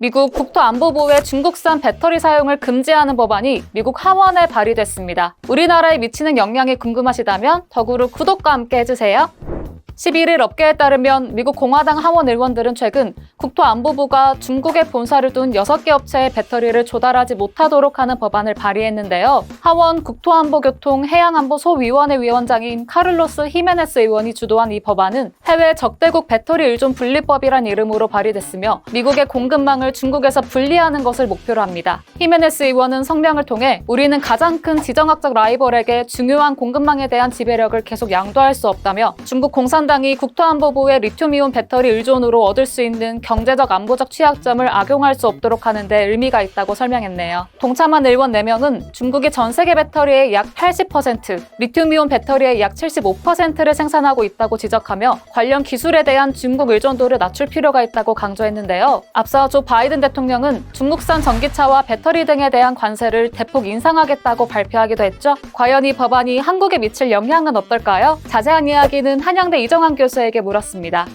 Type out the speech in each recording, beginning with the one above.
미국 국토안보부의 중국산 배터리 사용을 금지하는 법안이 미국 하원에 발의됐습니다. 우리나라에 미치는 영향이 궁금하시다면 덕으로 구독과 함께 해주세요. 11일 업계에 따르면 미국 공화당 하원 의원들은 최근 국토안보부가 중국에 본사를 둔 6개 업체의 배터리를 조달하지 못하도록 하는 법안을 발의했는데요. 하원 국토안보교통해양안보소위원회 위원장인 카를로스 히메네스 의원이 주도한 이 법안은 해외 적대국 배터리 의존 분리법이란 이름으로 발의됐으며 미국의 공급망을 중국에서 분리하는 것을 목표로 합니다. 히메네스 의원은 성명을 통해 우리는 가장 큰 지정학적 라이벌에게 중요한 공급망에 대한 지배력을 계속 양도할 수 없다며 중국 공산당이 국토안보부의 리튬이온 배터리 의존으로 얻을 수 있는 경제적 안보적 취약점을 악용할 수 없도록 하는 데 의미가 있다고 설명했네요. 동참한 의원 4명은 중국이 전 세계 배터리의 약 80%, 리튬이온 배터리의 약 75%를 생산하고 있다고 지적하며 관련 기술에 대한 중국 의존도를 낮출 필요가 있다고 강조했는데요. 앞서 조 바이든 대통령은 중국산 전기차와 배터리 등에 대한 관세를 대폭 인상하겠다고 발표하기도 했죠. 과연 이 법안이 한국에 미칠 영향은 어떨까요? 자세한 이야기는 한양대 이정환 교수에게 물었습니다.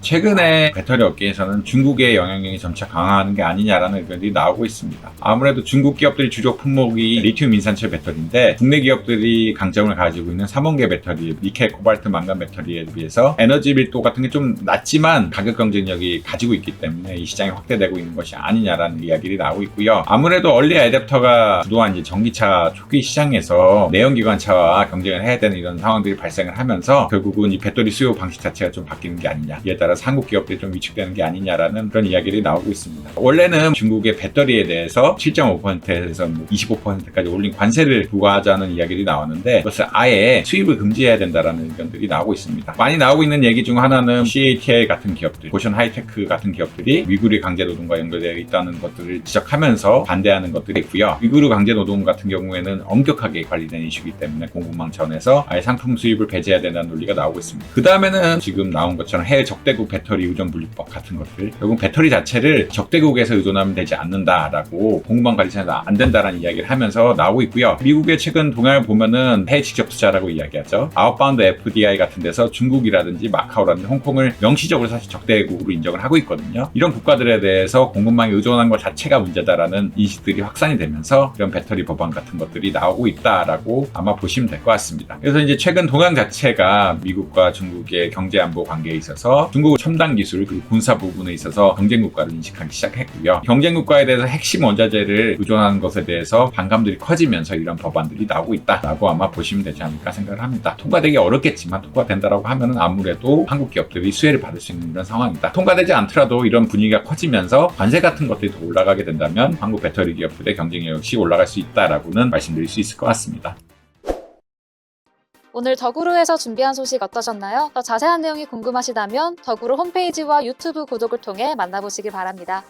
최근에 배터리 업계에서는 중국의 영향력이 점차 강화하는 게 아니냐라는 의견이 나오고 있습니다. 아무래도 중국 기업들이 주력 품목이 리튬 인산철 배터리인데 국내 기업들이 강점을 가지고 있는 삼원계 배터리, 니켈, 코발트, 망간 배터리에 비해서 에너지 밀도 같은 게 좀 낮지만 가격 경쟁력이 가지고 있기 때문에 이 시장이 확대되고 있는 것이 아니냐라는 이야기들이 나오고 있고요. 아무래도 얼리 애댑터가 주도한 이제 전기차 초기 시장에서 내연기관차와 경쟁을 해야 되는 이런 상황들이 발생을 하면서 결국은 이 배터리 수요 방식 자체가 좀 바뀌는 게 아니냐. 이에 따라 한국 기업들이 좀 위축되는 게 아니냐라는 그런 이야기들이 나오고 있습니다. 원래는 중국의 배터리에 대해서 7.5%에서 25%까지 올린 관세를 부과하자는 이야기들이 나왔는데 그것을 아예 수입을 금지해야 된다라는 의견들이 나오고 있습니다. 많이 나오고 있는 얘기 중 하나는 CATL 같은 기업들, 고션 하이테크 같은 기업들이 위구르 강제 노동과 연결되어 있다는 것들을 지적하면서 반대하는 것들이 있고요. 위구르 강제 노동 같은 경우에는 엄격하게 관리된 이슈이기 때문에 공급망 차원에서 아예 상품 수입을 배제해야 된다는 논리가 나오고 있습니다. 그 다음에는 지금 나온 것처럼 해외 적대국 배터리 의존 분리법 같은 것들, 결국 배터리 자체를 적대국에서 의존하면 되지 않는다라고 공급망 관리에서 안 된다라는 이야기를 하면서 나오고 있고요. 미국의 최근 동향을 보면은 해외 직접 투자라고 이야기하죠. 아웃바운드 FDI 같은 데서 중국이라든지 마카오라든지 홍콩을 명시적으로 사실 적대국으로 인정을 하고 있거든요. 이런 국가들에 대해서 공급망에 의존한 것 자체가 문제다라는 인식들이 확산이 되면서 이런 배터리 법안 같은 것들이 나오고 있다라고 아마 보시면 될 것 같습니다. 그래서 이제 최근 동향 자체가 미국과 중국의 경제 안보 관계에 있어서 중국은 첨단 기술 그리고 군사 부분에 있어서 경쟁국가를 인식하기 시작했고요. 경쟁국가에 대해서 핵심 원자재를 의존하는 것에 대해서 반감들이 커지면서 이런 법안들이 나오고 있다라고 아마 보시면 되지 않을까 생각을 합니다. 통과되기 어렵겠지만 통과된다라고 하면은 아무래도 한국 기업들이 수혜를 받을 수 있는 이런 상황이다. 통과되지 않더라도 이런 분위기가 커지면서 관세 같은 것들이 더 올라가게 된다면 한국 배터리 기업들의 경쟁력 역시 올라갈 수 있다라고는 말씀드릴 수 있을 것 같습니다. 오늘 덕으로에서 준비한 소식 어떠셨나요? 더 자세한 내용이 궁금하시다면 덕으로 홈페이지와 유튜브 구독을 통해 만나보시기 바랍니다.